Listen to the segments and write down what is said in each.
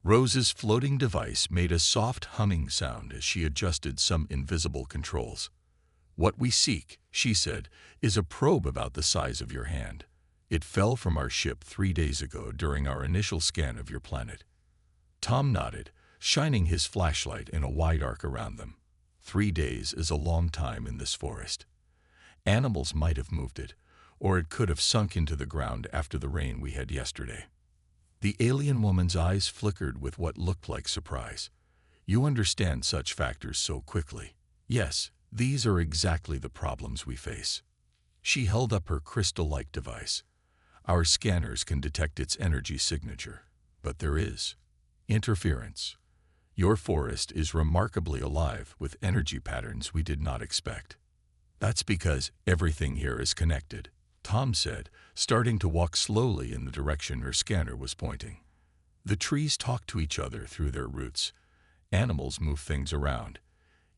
Rose's floating device made a soft humming sound as she adjusted some invisible controls. "What we seek," she said, "is a probe about the size of your hand. It fell from our ship 3 days ago during our initial scan of your planet." Tom nodded, shining his flashlight in a wide arc around them. 3 days is a long time in this forest. Animals might have moved it, or it could have sunk into the ground after the rain we had yesterday. The alien woman's eyes flickered with what looked like surprise. "You understand such factors so quickly." "Yes, these are exactly the problems we face." She held up her crystal-like device. "Our scanners can detect its energy signature, but there is interference. Your forest is remarkably alive with energy patterns we did not expect." "That's because everything here is connected," Tom said, starting to walk slowly in the direction her scanner was pointing. "The trees talk to each other through their roots. Animals move things around.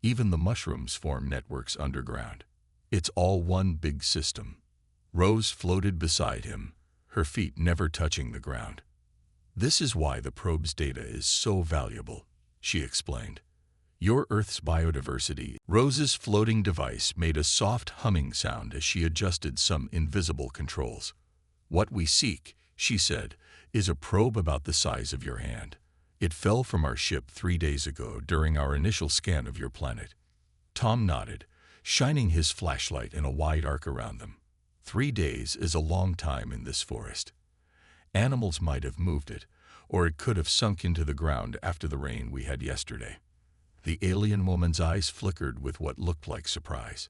Even the mushrooms form networks underground. It's all one big system." Rose floated beside him, her feet never touching the ground. "This is why the probe's data is so valuable," she explained. "Your Earth's biodiversity." Rose's floating device made a soft humming sound as she adjusted some invisible controls. "What we seek," she said, "is a probe about the size of your hand. It fell from our ship 3 days ago during our initial scan of your planet." Tom nodded, shining his flashlight in a wide arc around them. 3 days is a long time in this forest. Animals might have moved it, or it could have sunk into the ground after the rain we had yesterday. The alien woman's eyes flickered with what looked like surprise.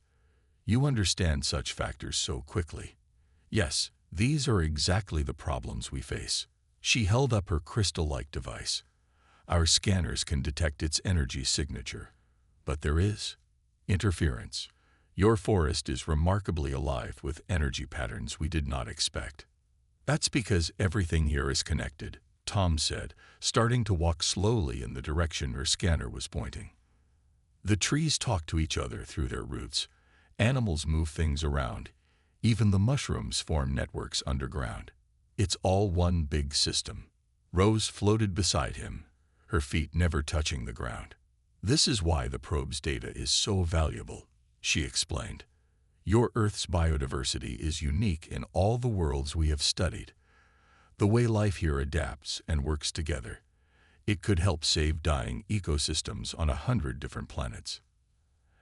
"You understand such factors so quickly." "Yes, these are exactly the problems we face." She held up her crystal-like device. "Our scanners can detect its energy signature, but there is interference. Your forest is remarkably alive with energy patterns we did not expect." "That's because everything here is connected," Tom said, starting to walk slowly in the direction her scanner was pointing. "The trees talk to each other through their roots. Animals move things around. Even the mushrooms form networks underground. It's all one big system." Rose floated beside him, her feet never touching the ground. "This is why the probe's data is so valuable," she explained. "Your Earth's biodiversity is unique in all the worlds we have studied. The way life here adapts and works together, it could help save dying ecosystems on 100 different planets."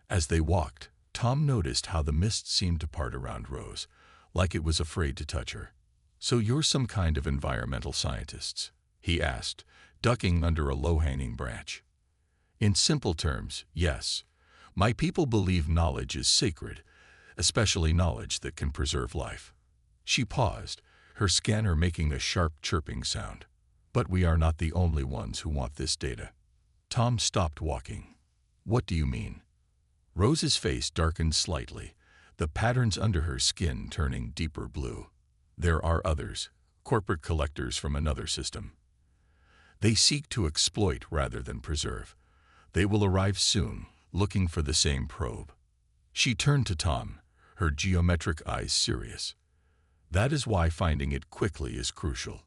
As they walked, Tom noticed how the mist seemed to part around Rose, like it was afraid to touch her. "So you're some kind of environmental scientist?" he asked, ducking under a low-hanging branch. "In simple terms, yes. My people believe knowledge is sacred, especially knowledge that can preserve life." She paused, her scanner making a sharp chirping sound. "But we are not the only ones who want this data." Tom stopped walking. "What do you mean?" Rose's face darkened slightly, the patterns under her skin turning deeper blue. "There are others, corporate collectors from another system. They seek to exploit rather than preserve. They will arrive soon, looking for the same probe." She turned to Tom, her geometric eyes serious. "That is why finding it quickly is crucial."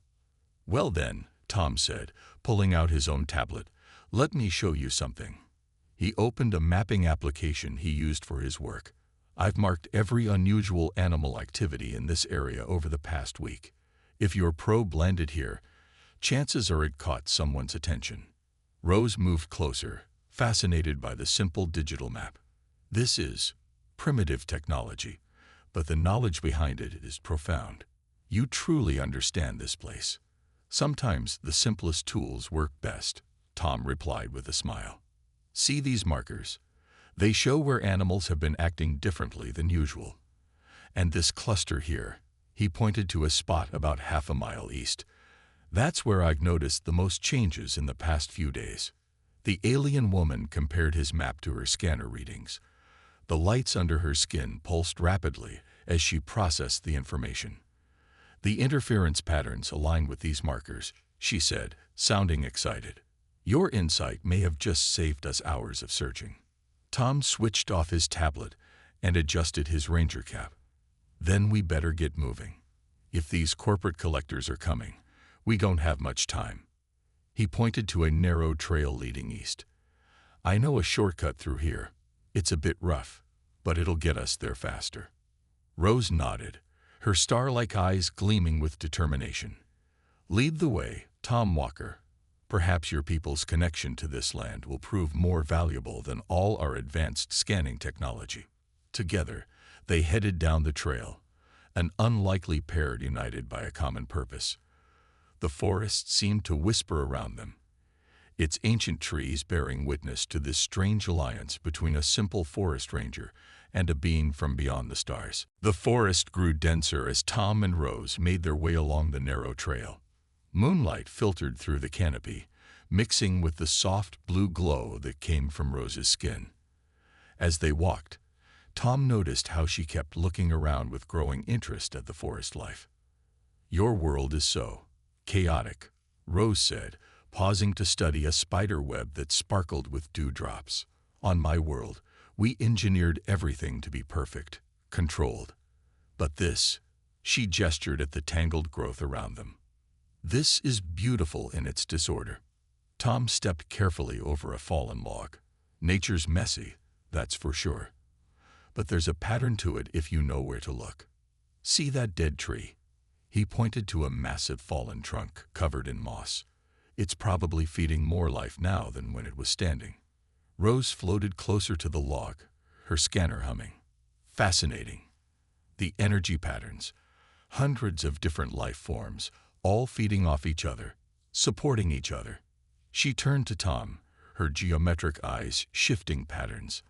"Well then," Tom said, pulling out his own tablet, "let me show you something." He opened a mapping application he used for his work. "I've marked every unusual animal activity in this area over the past week. If your probe landed here, chances are it caught someone's attention." Rose moved closer, fascinated by the simple digital map. "This is primitive technology, but the knowledge behind it is profound. You truly understand this place." "Sometimes the simplest tools work best," Tom replied with a smile. "See these markers? They show where animals have been acting differently than usual. And this cluster here," he pointed to a spot about half a mile east, "that's where I've noticed the most changes in the past few days." The alien woman compared his map to her scanner readings. The lights under her skin pulsed rapidly as she processed the information. "The interference patterns align with these markers," she said, sounding excited. "Your insight may have just saved us hours of searching." Tom switched off his tablet and adjusted his ranger cap. "Then we better get moving. If these corporate collectors are coming, we don't have much time." He pointed to a narrow trail leading east. I know a shortcut through here. It's a bit rough, but it'll get us there faster. Rose nodded, her star-like eyes gleaming with determination. Lead the way, Tom Walker. Perhaps your people's connection to this land will prove more valuable than all our advanced scanning technology. Together, they headed down the trail, an unlikely pair united by a common purpose. The forest seemed to whisper around them, its ancient trees bearing witness to this strange alliance between a simple forest ranger and a being from beyond the stars. The forest grew denser as Tom and Rose made their way along the narrow trail. Moonlight filtered through the canopy, mixing with the soft blue glow that came from Rose's skin. As they walked, Tom noticed how she kept looking around with growing interest at the forest life. Your world is so chaotic, Rose said, pausing to study a spider web that sparkled with dewdrops. On my world, we engineered everything to be perfect, controlled. But this, she gestured at the tangled growth around them. This is beautiful in its disorder. Tom stepped carefully over a fallen log. Nature's messy, that's for sure. But there's a pattern to it if you know where to look. See that dead tree? He pointed to a massive fallen trunk covered in moss. It's probably feeding more life now than when it was standing. Rose floated closer to the log, her scanner humming. Fascinating. The energy patterns, hundreds of different life forms, all feeding off each other, supporting each other. She turned to Tom, her geometric eyes shifting patterns.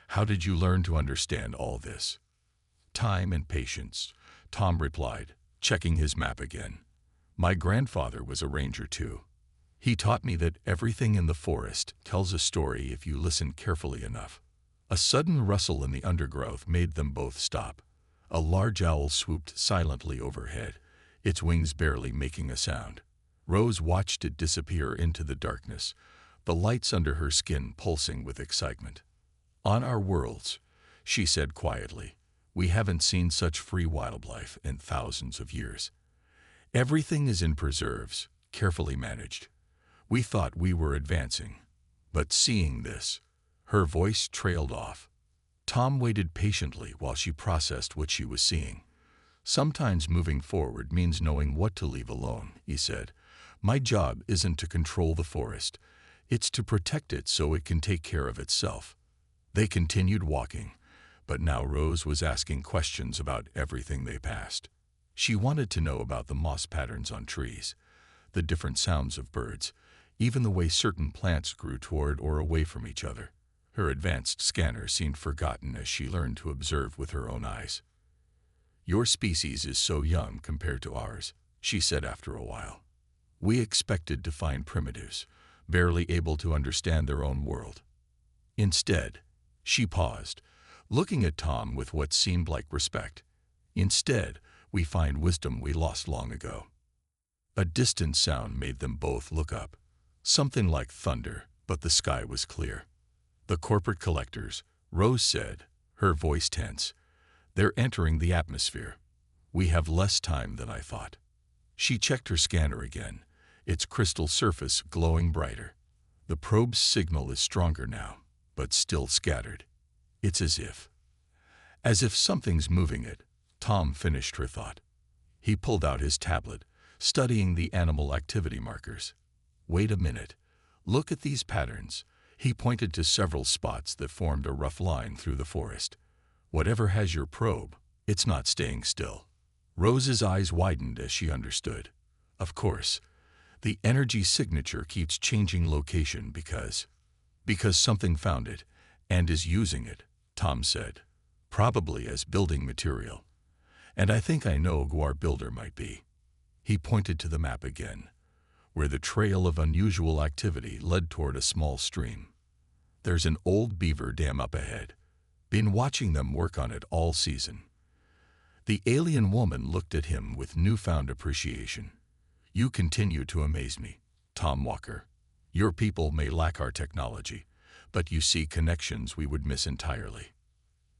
How did you learn to understand all this? Time and patience, Tom replied, checking his map again. My grandfather was a ranger too. He taught me that everything in the forest tells a story if you listen carefully enough. A sudden rustle in the undergrowth made them both stop. A large owl swooped silently overhead, its wings barely making a sound. Rose watched it disappear into the darkness, the lights under her skin pulsing with excitement. On our worlds, she said quietly, we haven't seen such free wildlife in thousands of years. Everything is in preserves, carefully managed. We thought we were advancing, but seeing this, her voice trailed off. Tom waited patiently while she processed what she was seeing. Sometimes moving forward means knowing what to leave alone, he said. My job isn't to control the forest. It's to protect it so it can take care of itself. They continued walking, but now Rose was asking questions about everything they passed. She wanted to know about the moss patterns on trees, the different sounds of birds, even the way certain plants grew toward or away from each other. Her advanced scanner seemed forgotten as she learned to observe with her own eyes. Your species is so young compared to ours, she said after a while. We expected to find primitives, barely able to understand their own world. Instead, she paused, looking at Tom with what seemed like respect. Instead, we find wisdom we lost long ago. A distant sound made them both look up. Something like thunder, but the sky was clear. The corporate collectors, Rose said, her voice tense. They're entering the atmosphere. We have less time than I thought. She checked her scanner again, its crystal surface glowing brighter. The probe's signal is stronger now, but still scattered. It's as if something's moving it, Tom finished her thought. He pulled out his tablet, studying the animal activity markers. Wait a minute. Look at these patterns. He pointed to several spots that formed a rough line through the forest. Whatever has your probe, it's not staying still. Rose's eyes widened as she understood. Of course, the energy signature keeps changing location because something found it and is using it, Tom said, probably as building material. And I think I know who our builder might be. He pointed to the map again, where the trail of unusual activity led toward a small stream. There's an old beaver dam up ahead. Been watching them work on it all season. The alien woman looked at him with newfound appreciation. You continue to amaze me, Tom Walker. Your people may lack our technology, but you see connections we would miss entirely.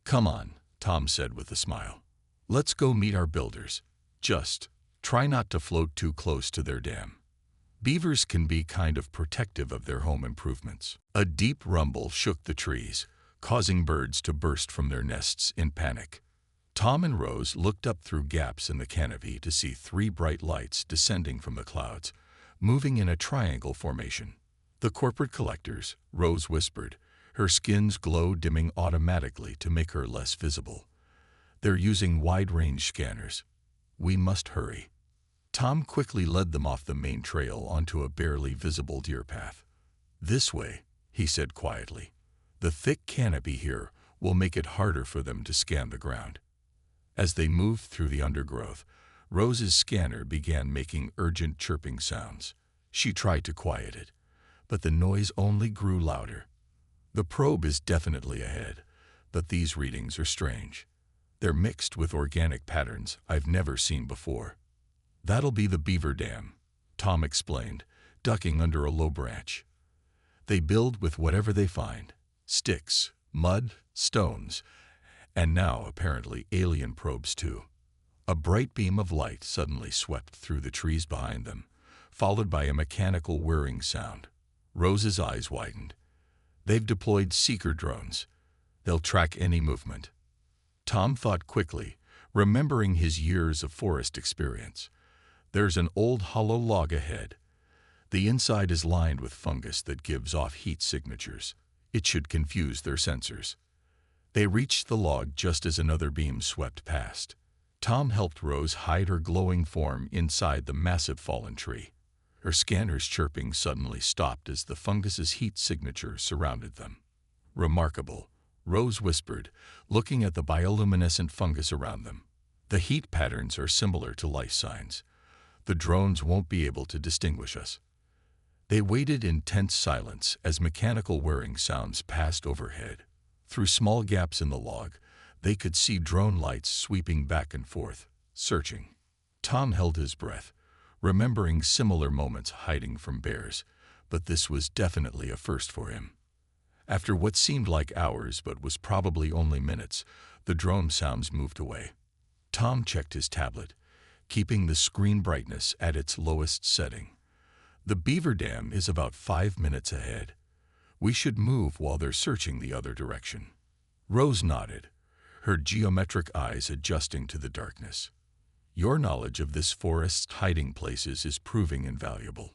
Come on, Tom said with a smile. Let's go meet our builders. Just try not to float too close to their dam. Beavers can be kind of protective of their home improvements. A deep rumble shook the trees, causing birds to burst from their nests in panic. Tom and Rose looked up through gaps in the canopy to see three bright lights descending from the clouds, moving in a triangle formation. "The corporate collectors," Rose whispered, her skin's glow dimming automatically to make her less visible. "They're using wide-range scanners. We must hurry." Tom quickly led them off the main trail onto a barely visible deer path. "This way," he said quietly. "The thick canopy here will make it harder for them to scan the ground." As they moved through the undergrowth, Rose's scanner began making urgent chirping sounds. She tried to quiet it, but the noise only grew louder. "The probe is definitely ahead, but these readings are strange. They're mixed with organic patterns I've never seen before." "That'll be the beaver dam," Tom explained, ducking under a low branch. "They build with whatever they find: sticks, mud, stones, and now apparently alien probes too." A bright beam of light suddenly swept through the trees behind them, followed by a mechanical whirring sound. Rose's eyes widened. "They've deployed seeker drones. They'll track any movement." Tom thought quickly, remembering his years of forest experience. There's an old hollow log ahead. The inside is lined with fungus that gives off heat signatures. It should confuse their sensors. They reached the log just as another beam swept past. Tom helped Rose hide her glowing form inside the massive fallen tree. Her scanner's chirping suddenly stopped as the fungus's heat signature surrounded them. "Remarkable," Rose whispered, looking at the bioluminescent fungus around them. "The heat patterns are similar to life signs. The drones won't be able to distinguish us." They waited in tense silence as mechanical whirring sounds passed overhead. Through small gaps in the log, they could see drone lights sweeping back and forth, searching. Tom held his breath, remembering similar moments hiding from bears, but this was definitely a first for him. After what seemed like hours but was probably only minutes, the drone sounds moved away. Tom checked his tablet, keeping the screen brightness at its lowest setting. "The beaver dam is about 5 minutes ahead. We should move while they're searching the other direction." Rose nodded, her geometric eyes adjusting to the darkness. "Your knowledge of this forest's hiding places is proving invaluable.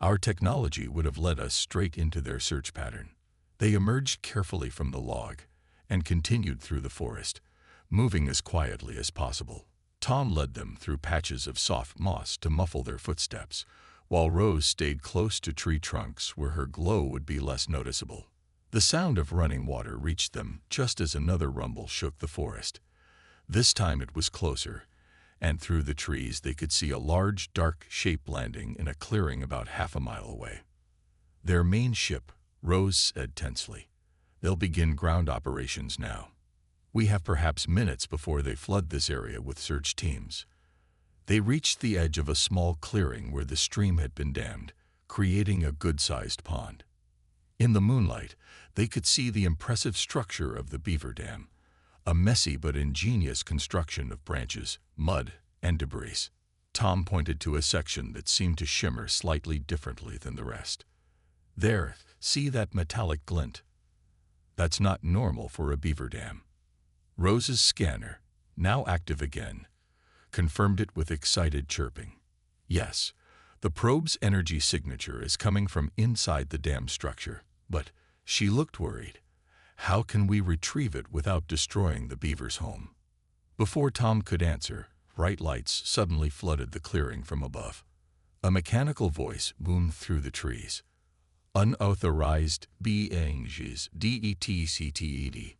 Our technology would have led us straight into their search pattern." They emerged carefully from the log and continued through the forest, moving as quietly as possible. Tom led them through patches of soft moss to muffle their footsteps, while Rose stayed close to tree trunks where her glow would be less noticeable. The sound of running water reached them just as another rumble shook the forest. This time it was closer, and through the trees they could see a large, dark shape landing in a clearing about half a mile away. "Their main ship," Rose said tensely. "They'll begin ground operations now. We have perhaps minutes before they flood this area with search teams." They reached the edge of a small clearing where the stream had been dammed, creating a good-sized pond. In the moonlight, they could see the impressive structure of the beaver dam, a messy but ingenious construction of branches, mud, and debris. Tom pointed to a section that seemed to shimmer slightly differently than the rest. "There, see that metallic glint? That's not normal for a beaver dam." Rose's scanner, now active again, confirmed it with excited chirping. "Yes, the probe's energy signature is coming from inside the dam structure, but," she looked worried, "how can we retrieve it without destroying the beaver's home?" Before Tom could answer, bright lights suddenly flooded the clearing from above. A mechanical voice boomed through the trees. "Unauthorized beings, DETCTED.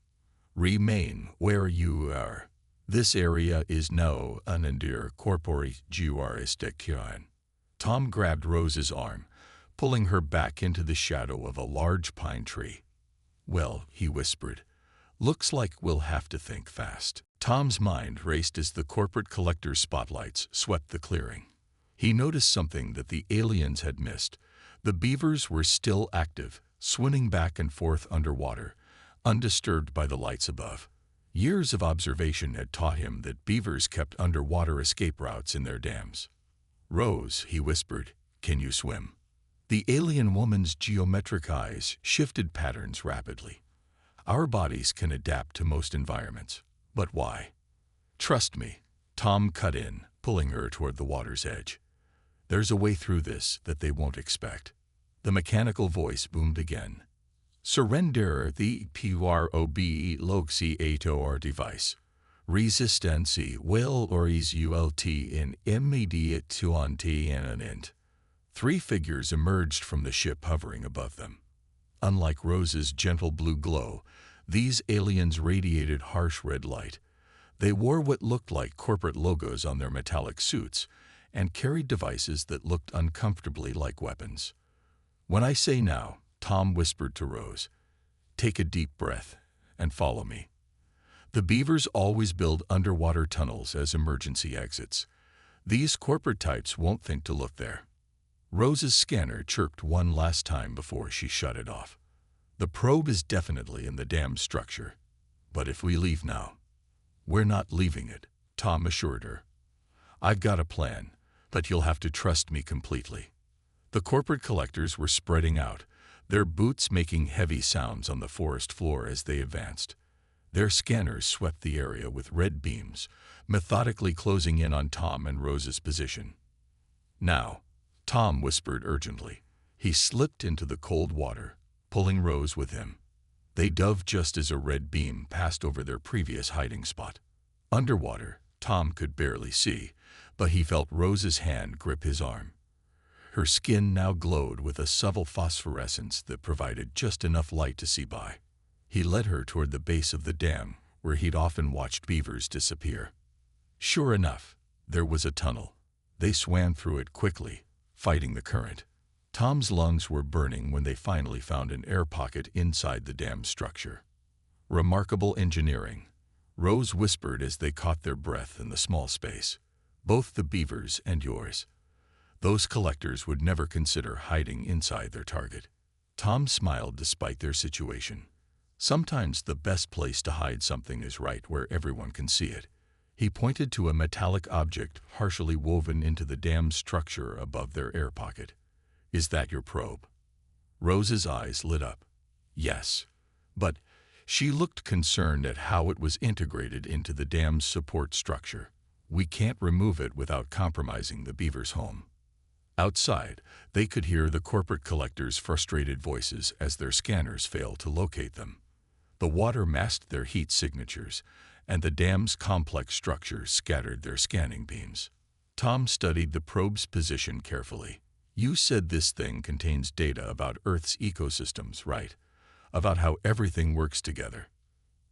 Remain where you are. This area is now under corporate jurisdiction." Tom grabbed Rose's arm, pulling her back into the shadow of a large pine tree. "Well," he whispered, "looks like we'll have to think fast." Tom's mind raced as the corporate collector's spotlights swept the clearing. He noticed something that the aliens had missed. The beavers were still active, swimming back and forth underwater, undisturbed by the lights above. Years of observation had taught him that beavers kept underwater escape routes in their dams. "Rose," he whispered, Can you swim? The alien woman's geometric eyes shifted patterns rapidly. Our bodies can adapt to most environments. But why? Trust me, Tom cut in, pulling her toward the water's edge. There's a way through this that they won't expect. The mechanical voice boomed again. Surrender the probe loci to our device. Resistancy will or is ult in immediate to an int. Three figures emerged from the ship hovering above them. Unlike Rose's gentle blue glow, these aliens radiated harsh red light. They wore what looked like corporate logos on their metallic suits and carried devices that looked uncomfortably like weapons. When I say now, Tom whispered to Rose, take a deep breath and follow me. The beavers always build underwater tunnels as emergency exits. These corporate types won't think to look there. Rose's scanner chirped one last time before she shut it off. The probe is definitely in the dam's structure. But if we leave now, we're not leaving it, Tom assured her. I've got a plan, but you'll have to trust me completely. The corporate collectors were spreading out, their boots making heavy sounds on the forest floor as they advanced. Their scanners swept the area with red beams, methodically closing in on Tom and Rose's position. Now, Tom whispered urgently. He slipped into the cold water, pulling Rose with him. They dove just as a red beam passed over their previous hiding spot. Underwater, Tom could barely see, but he felt Rose's hand grip his arm. Her skin now glowed with a subtle phosphorescence that provided just enough light to see by. He led her toward the base of the dam, where he'd often watched beavers disappear. Sure enough, there was a tunnel. They swam through it quickly, fighting the current. Tom's lungs were burning when they finally found an air pocket inside the dam's structure. Remarkable engineering, Rose whispered as they caught their breath in the small space. Both the beavers and yours. Those collectors would never consider hiding inside their target. Tom smiled despite their situation. Sometimes the best place to hide something is right where everyone can see it. He pointed to a metallic object partially woven into the dam's structure above their air pocket. Is that your probe? Rose's eyes lit up. Yes, but she looked concerned at how it was integrated into the dam's support structure. We can't remove it without compromising the beaver's home. Outside, they could hear the corporate collectors' frustrated voices as their scanners failed to locate them. The water masked their heat signatures, and the dam's complex structure scattered their scanning beams. Tom studied the probe's position carefully. You said this thing contains data about Earth's ecosystems, right? About how everything works together.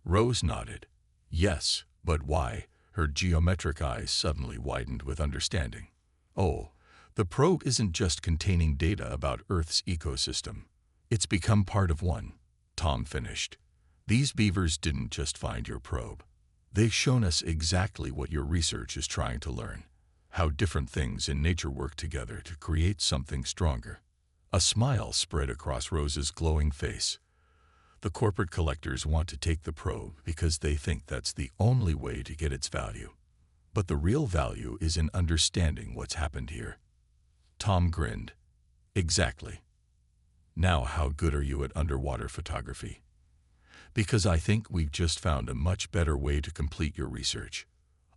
Rose nodded. Yes, but why? Her geometric eyes suddenly widened with understanding. Oh, the probe isn't just containing data about Earth's ecosystem. It's become part of one, Tom finished. These beavers didn't just find your probe. They've shown us exactly what your research is trying to learn. How different things in nature work together to create something stronger. A smile spread across Rose's glowing face. The corporate collectors want to take the probe because they think that's the only way to get its value. But the real value is in understanding what's happened here. Tom grinned. Exactly. Now how good are you at underwater photography? Because I think we've just found a much better way to complete your research.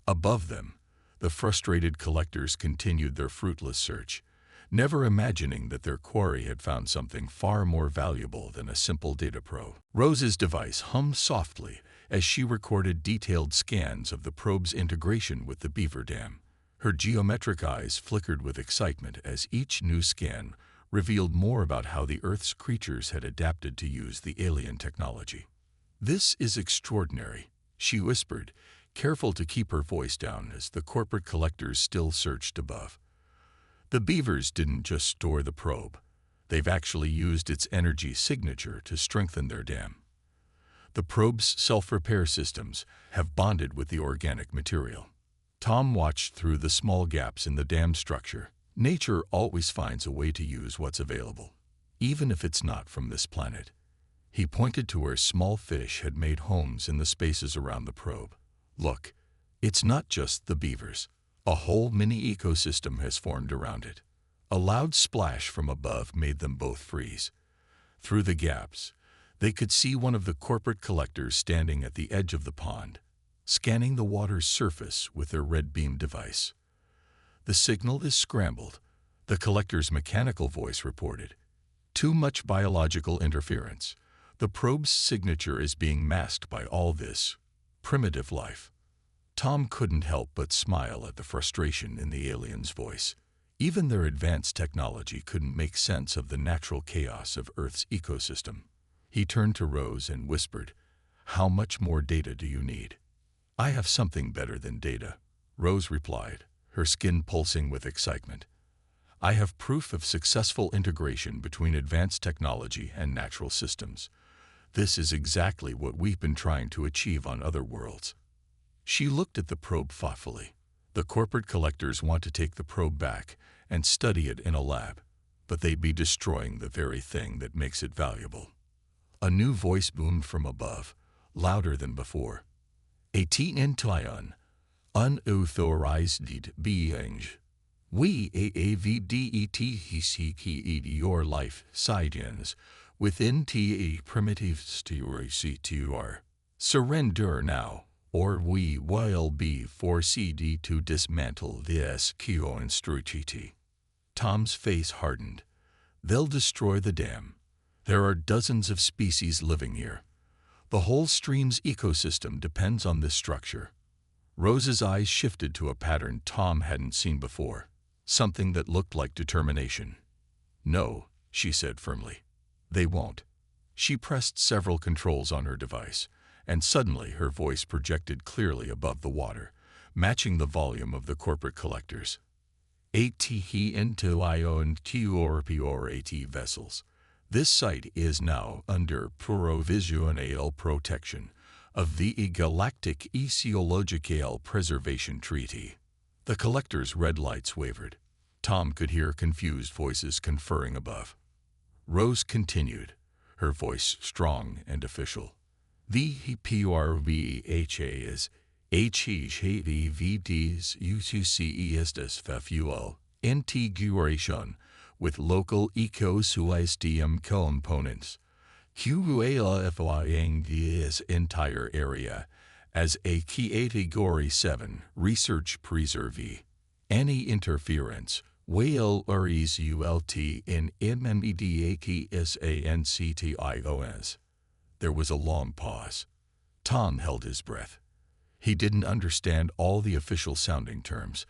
Above them, the frustrated collectors continued their fruitless search, never imagining that their quarry had found something far more valuable than a simple data probe. Rose's device hummed softly as she recorded detailed scans of the probe's integration with the beaver dam. Her geometric eyes flickered with excitement as each new scan revealed more about how the Earth's creatures had adapted to use the alien technology. This is extraordinary, she whispered, careful to keep her voice down as the corporate collectors still searched above. The beavers didn't just store the probe. They've actually used its energy signature to strengthen their dam. The probe's self-repair systems have bonded with the organic material. Tom watched through the small gaps in the dam structure. Nature always finds a way to use what's available, even if it's not from this planet. He pointed to where small fish had made homes in the spaces around the probe. Look, it's not just the beavers. A whole mini ecosystem has formed around it. A loud splash from above made them both freeze. Through the gaps, they could see one of the corporate collectors standing at the edge of the pond, scanning the water's surface with their red beam device. "The signal is scrambled," the collector's mechanical voice reported. "Too much biological interference. The probe's signature is being masked by all this primitive life." Tom couldn't help but smile at the frustration in the alien's voice. Even their advanced technology couldn't make sense of the natural chaos of Earth's ecosystem. He turned to Rose and whispered, "How much more data do you need?" "I have something better than data," Rose replied, her skin pulsing with excitement. "I have proof of successful integration between advanced technology and natural systems. This is exactly what we've been trying to achieve on other worlds." She looked at the probe thoughtfully. The corporate collectors want to take the probe back and study it in a lab, but they'd be destroying the very thing that makes it valuable. A new voice boomed from above, louder than before. "18 unauthorized beings. We aavdet your life science within ta primitive CTR. Surrender now, or we will be forced to dismantle this monstrosity." Tom's face hardened. "They'll destroy the dam. There are dozens of species living here. The whole stream's ecosystem depends on this structure." Rose's eyes shifted to a pattern Tom hadn't seen before, something that looked like determination. "No," she said firmly. "They won't." She pressed several controls on her device, and suddenly her voice projected clearly above the water, matching the volume of the corporate collectors. "ATHIONTORPORAT vessels. This site is now under provisional protection of the Galactic Ecological Preservation Treaty." The collector's red lights wavered. Tom could hear confused voices conferring above. Rose continued, her voice strong and official. "The PRVHA is HFY's UCCESTS fuel integration with local ecosystem components, qualifying this entire area as a Category 7 research preserve. Any interference will result in immediate sanctions." There was a long pause. Tom held his breath. He didn't understand all the official sounding terms,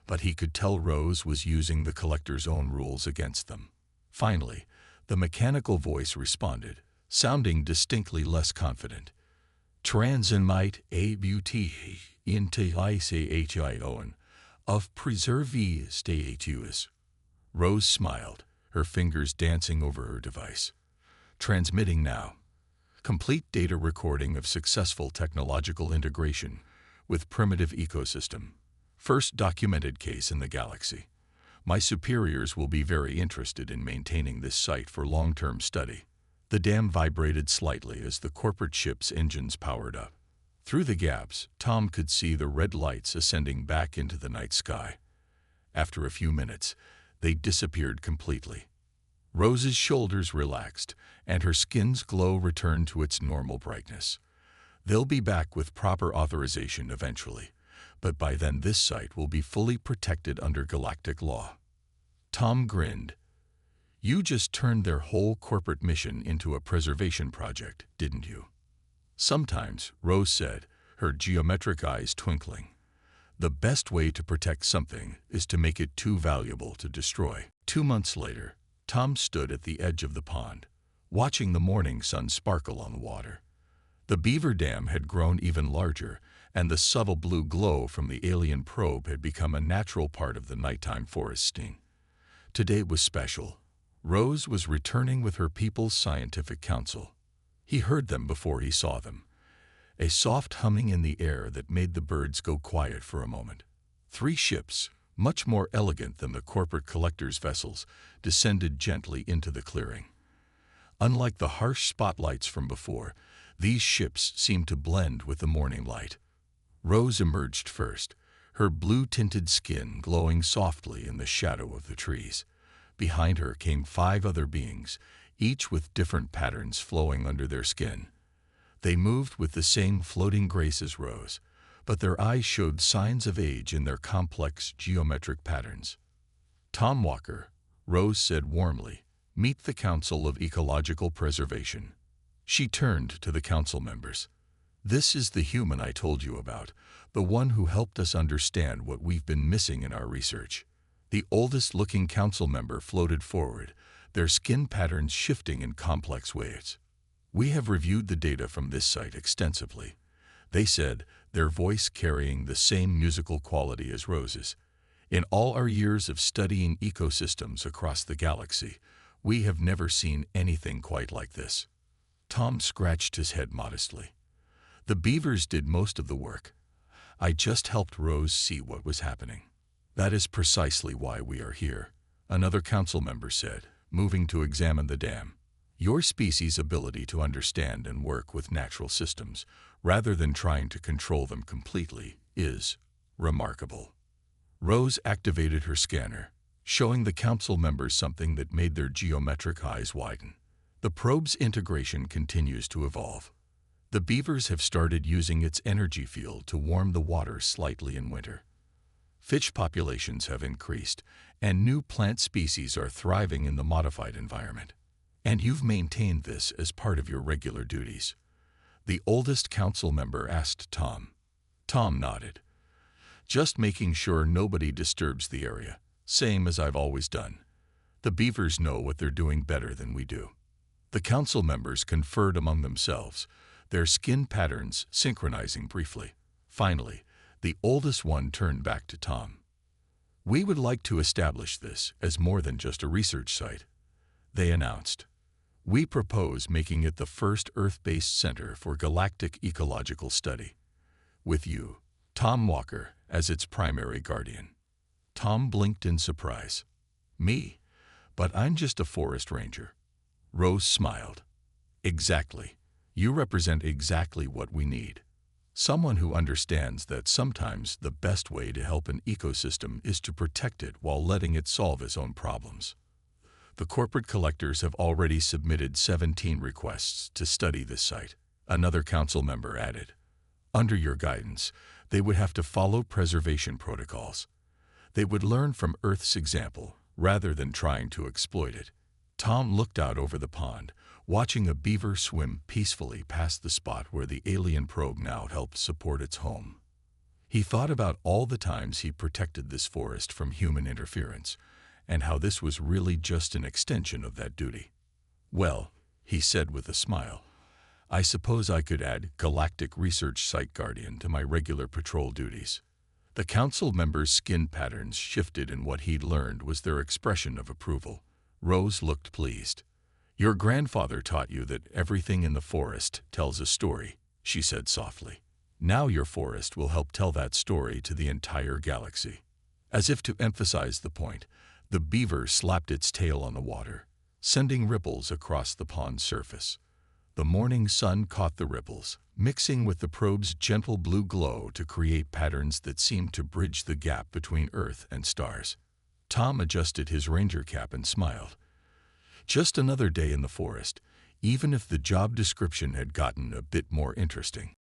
but he could tell Rose was using the collector's own rules against them. Finally, the mechanical voice responded, sounding distinctly less confident. "Transmit a beauty into ICHION of preserve status." Rose smiled, her fingers dancing over her device. "Transmitting now. Complete data recording of successful technological integration with primitive ecosystem. First documented case in the galaxy. My superiors will be very interested in maintaining this site for long-term study." The dam vibrated slightly as the corporate ship's engines powered up. Through the gaps, Tom could see the red lights ascending back into the night sky. After a few minutes, they disappeared completely. Rose's shoulders relaxed, and her skin's glow returned to its normal brightness. They'll be back with proper authorization eventually, but by then this site will be fully protected under galactic law. Tom grinned. "You just turned their whole corporate mission into a preservation project, didn't you?" "Sometimes," Rose said, her geometric eyes twinkling. "The best way to protect something is to make it too valuable to destroy." 2 months later, Tom stood at the edge of the pond, watching the morning sun sparkle on the water. The beaver dam had grown even larger, and the subtle blue glow from the alien probe had become a natural part of the nighttime forest scene. Today was special. Rose was returning with her people's scientific council. He heard them before he saw them, a soft humming in the air that made the birds go quiet for a moment. 3 ships, much more elegant than the corporate collectors' vessels, descended gently into the clearing. Unlike the harsh spotlights from before, these ships seemed to blend with the morning light. Rose emerged first, her blue-tinted skin glowing softly in the shadow of the trees. Behind her came 5 other beings, each with different patterns flowing under their skin. They moved with the same floating grace as Rose, but their eyes showed signs of age in their complex geometric patterns. "Tom Walker," Rose said warmly, "meet the Council of Ecological Preservation." She turned to the council members. "This is the human I told you about, the one who helped us understand what we've been missing in our research." The oldest-looking council member floated forward, their skin patterns shifting in complex waves. "We have reviewed the data from this site extensively," they said, their voice carrying the same musical quality as Rose's. "In all our years of studying ecosystems across the galaxy, we have never seen anything quite like this." Tom scratched his head modestly. "The beavers did most of the work. I just helped Rose see what was happening." "That is precisely why we are here," another council member said, moving to examine the dam. "Your species' ability to understand and work with natural systems, rather than trying to control them completely, is remarkable." Rose activated her scanner, showing the council members something that made their geometric eyes widen. "The probe's integration continues to evolve. The beavers have started using its energy field to warm the water slightly in winter. Fish populations have increased, and new plant species are thriving in the modified environment. And you've maintained this as part of your regular duties?" the oldest council member asked Tom. Tom nodded. "Just making sure nobody disturbs the area, same as I've always done. The beavers know what they're doing better than we do." The council members conferred among themselves, their skin patterns synchronizing briefly. Finally, the oldest one turned back to Tom. "We would like to establish this as more than just a research site," they announced. "We propose making it the first Earth-based center for galactic ecological study, with you, Tom Walker, as its primary guardian." Tom blinked in surprise. "Me? But I'm just a forest ranger." Rose smiled. "Exactly. You represent exactly what we need. Someone who understands that sometimes the best way to help an ecosystem is to protect it while letting it solve its own problems." "The corporate collectors have already submitted 17 requests to study this site," another council member added. "Under your guidance, they would have to follow preservation protocols. They would learn from Earth's example rather than trying to exploit it." Tom looked out over the pond, watching a beaver swim peacefully past the spot where the alien probe now helped support its home. He thought about all the times he protected this forest from human interference, and how this was really just an extension of that duty. "Well," he said with a smile, "I suppose I could add Galactic Research Site Guardian to my regular patrol duties." The council members' skin patterns shifted, and what he'd learned was their expression of approval. Rose looked pleased. "Your grandfather taught you that everything in the forest tells a story," she said softly. "Now your forest will help tell that story to the entire galaxy." As if to emphasize the point, the beaver slapped its tail on the water, sending ripples across the pond's surface. The morning sun caught the ripples, mixing with the probe's gentle blue glow to create patterns that seemed to bridge the gap between Earth and stars. Tom adjusted his ranger cap and smiled. Just another day in the forest, even if the job description had gotten a bit more interesting.